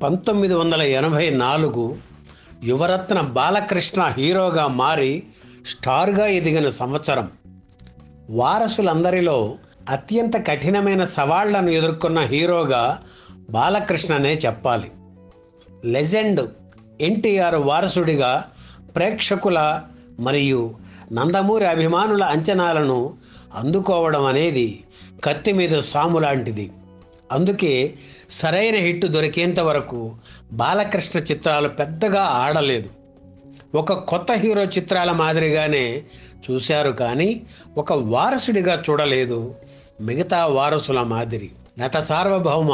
1984 యువరత్న బాలకృష్ణ హీరోగా మారి స్టార్గా ఎదిగిన సంవత్సరం. వారసులందరిలో అత్యంత కఠినమైన సవాళ్లను ఎదుర్కొన్న హీరోగా బాలకృష్ణనే చెప్పాలి. లెజెండ్ ఎన్టీఆర్ వారసుడిగా ప్రేక్షకుల మరియు నందమూరి అభిమానుల అంచనాలను అందుకోవడం అనేది కత్తి మీద సాము లాంటిది. అందుకే సరైన హిట్ దొరికేంత వరకు బాలకృష్ణ చిత్రాలు పెద్దగా ఆడలేదు. ఒక కొత్త హీరో చిత్రాల మాదిరిగానే చూశారు, కానీ ఒక వారసుడిగా చూడలేదు. మిగతా వారసుల మాదిరి నట సార్వభౌమ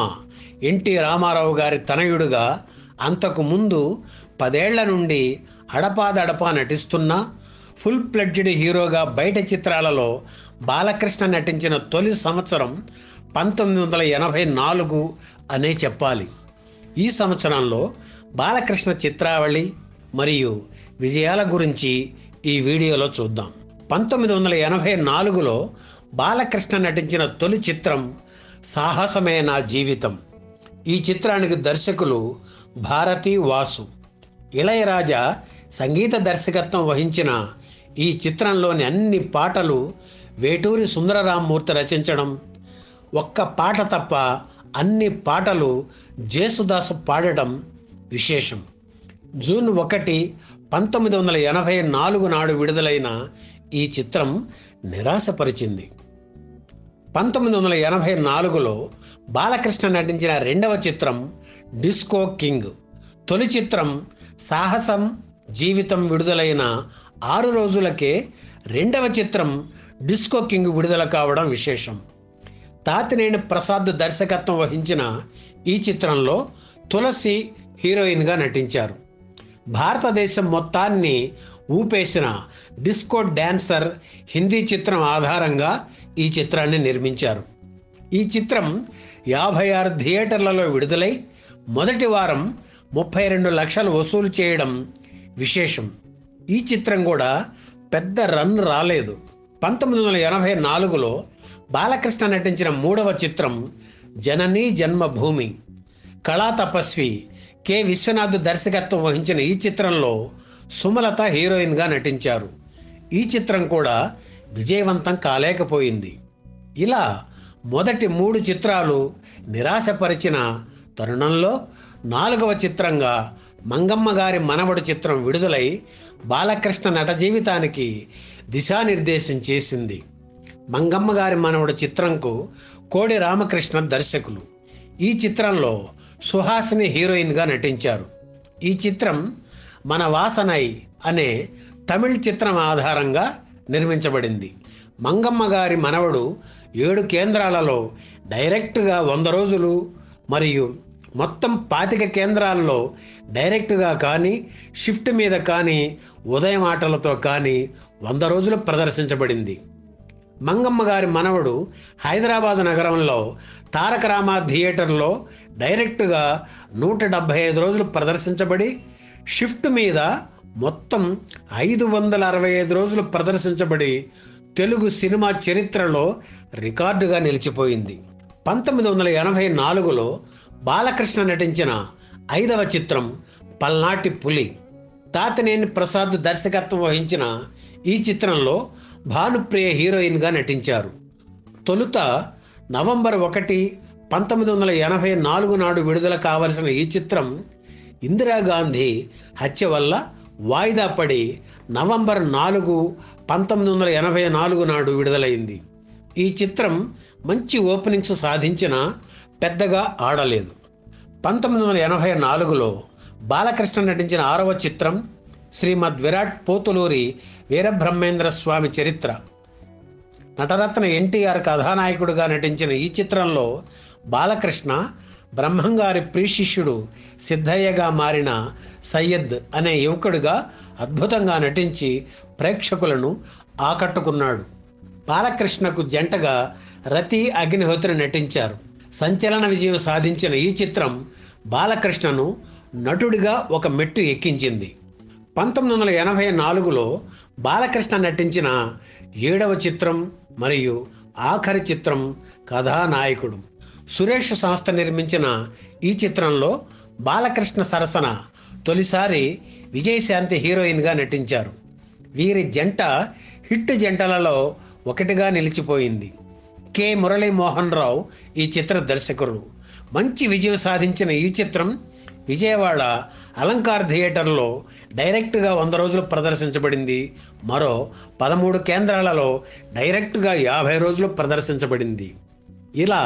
ఎన్టీ రామారావు గారి తనయుడుగా అంతకు ముందు 10 ఏళ్ల నుండి అడపాదడపా నటిస్తున్నా ఫుల్ ప్లెడ్జ్డ్ హీరోగా బయట చిత్రాలలో బాలకృష్ణ నటించిన తొలి సంవత్సరం 1984 అనే చెప్పాలి. ఈ సంవత్సరంలో బాలకృష్ణ చిత్రావళి మరియు విజయాల గురించి ఈ వీడియోలో చూద్దాం. 1984లో బాలకృష్ణ నటించిన తొలి చిత్రం సాహసమే నా జీవితం. ఈ చిత్రానికి దర్శకులు భారతి వాసు. ఇళయరాజా సంగీత దర్శకత్వం వహించిన ఈ చిత్రంలోని అన్ని పాటలు వేటూరి సుందరరామ్మూర్తి రచించడం, ఒక్క పాట తప్ప అన్ని పాటలు జేసుదాసు పాడటం విశేషం. జూన్ 1, 1984 నాడు విడుదలైన ఈ చిత్రం నిరాశపరిచింది. 1984లో బాలకృష్ణ నటించిన రెండవ చిత్రం డిస్కో కింగ్. తొలి చిత్రం సాహసం జీవితం విడుదలైన 6 రోజులకే రెండవ చిత్రం డిస్కో కింగ్ విడుదల కావడం విశేషం. తాతినేని ప్రసాద్ దర్శకత్వం వహించిన ఈ చిత్రంలో తులసి హీరోయిన్గా నటించారు. భారతదేశం మొత్తాన్ని ఊపేసిన డిస్కో డాన్సర్ హిందీ చిత్రం ఆధారంగా ఈ చిత్రాన్ని నిర్మించారు. ఈ చిత్రం 56 థియేటర్లలో విడుదలై మొదటి వారం 32 లక్షలు వసూలు చేయడం విశేషం. ఈ చిత్రం కూడా పెద్ద రన్ రాలేదు. 1984లో బాలకృష్ణ నటించిన మూడవ చిత్రం జననీ జన్మభూమి. కళా తపస్వి కె విశ్వనాథ్ దర్శకత్వం వహించిన ఈ చిత్రంలో సుమలత హీరోయిన్గా నటించారు. ఈ చిత్రం కూడా విజయవంతం కాలేకపోయింది. ఇలా మొదటి 3 చిత్రాలు నిరాశపరిచిన తరుణంలో 4వ చిత్రంగా మంగమ్మ గారి మనవడు చిత్రం విడుదలై బాలకృష్ణ నట జీవితానికి దిశానిర్దేశం చేసింది. మంగమ్మ గారి మనవడు చిత్రంకు కోడి రామకృష్ణ దర్శకులు. ఈ చిత్రంలో సుహాసిని హీరోయిన్గా నటించారు. ఈ చిత్రం మన వాసనై అనే తమిళ చిత్రం ఆధారంగా నిర్మించబడింది. మంగమ్మ గారి మనవడు 7 కేంద్రాలలో డైరెక్ట్గా 100 రోజులు మరియు మొత్తం 25 కేంద్రాల్లో డైరెక్ట్గా కానీ షిఫ్ట్ మీద కానీ ఉదయం ఆటలతో కానీ 100 రోజులు ప్రదర్శించబడింది. మంగమ్మ గారి మనవడు హైదరాబాద్ నగరంలో తారక రామా థియేటర్లో డైరెక్ట్గా 175 రోజులు ప్రదర్శించబడి షిఫ్ట్ మీద మొత్తం 565 రోజులు ప్రదర్శించబడి తెలుగు సినిమా చరిత్రలో రికార్డుగా నిలిచిపోయింది. 1984లో బాలకృష్ణ నటించిన 5వ చిత్రం పల్నాటి పులి. తాతినేని ప్రసాద్ దర్శకత్వం వహించిన ఈ చిత్రంలో భానుప్రియ హీరోయిన్గా నటించారు. తొలుత నవంబర్ 1, 1984 నాడు విడుదల కావలసిన ఈ చిత్రం ఇందిరాగాంధీ హత్య వల్ల వాయిదా పడి నవంబర్ 4, 1984 నాడు విడుదలైంది. ఈ చిత్రం మంచి ఓపెనింగ్స్ సాధించిన పెద్దగా ఆడలేదు. 1984లో బాలకృష్ణ నటించిన 6వ చిత్రం శ్రీమద్ విరాట్ పోతులూరి వీరబ్రహ్మేంద్ర స్వామి చరిత్ర. నటరత్న ఎన్టీఆర్ కథానాయకుడిగా నటించిన ఈ చిత్రంలో బాలకృష్ణ బ్రహ్మంగారి ప్రియశిష్యుడు సిద్ధయ్యగా మారిన సయ్యద్ అనే యువకుడిగా అద్భుతంగా నటించి ప్రేక్షకులను ఆకట్టుకున్నాడు. బాలకృష్ణకు జంటగా రతి అగ్నిహోత్రి నటించారు. సంచలన విజయం సాధించిన ఈ చిత్రం బాలకృష్ణను నటుడిగా ఒక మెట్టు ఎక్కించింది. 1984లో బాలకృష్ణ నటించిన 7వ చిత్రం మరియు ఆఖరి చిత్రం కథానాయకుడు. సురేష్ సంస్థ నిర్మించిన ఈ చిత్రంలో బాలకృష్ణ సరసన తొలిసారి విజయశాంతి హీరోయిన్గా నటించారు. వీరి జంట హిట్ జంటలలో ఒకటిగా నిలిచిపోయింది. కె మురళీమోహన్ రావు ఈ చిత్ర దర్శకుడు. మంచి విజయం సాధించిన ఈ చిత్రం విజయవాడ అలంకార్ థియేటర్లో డైరెక్ట్గా 100 రోజులు ప్రదర్శించబడింది. మరో 13 కేంద్రాలలో డైరెక్ట్గా 50 రోజులు ప్రదర్శించబడింది. ఇలా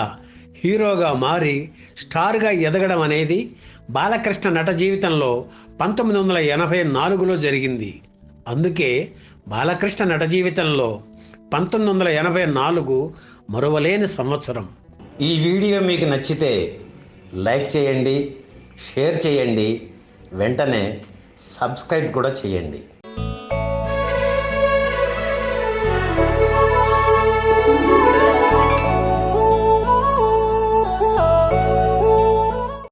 హీరోగా మారి స్టార్గా ఎదగడం అనేది బాలకృష్ణ నట జీవితంలో 1984లో జరిగింది. అందుకే బాలకృష్ణ నట జీవితంలో 1984 మరువలేని సంవత్సరం. ఈ వీడియో మీకు నచ్చితే లైక్ చేయండి, షేర్ చేయండి, వెంటనే సబ్స్క్రైబ్ కూడా చేయండి.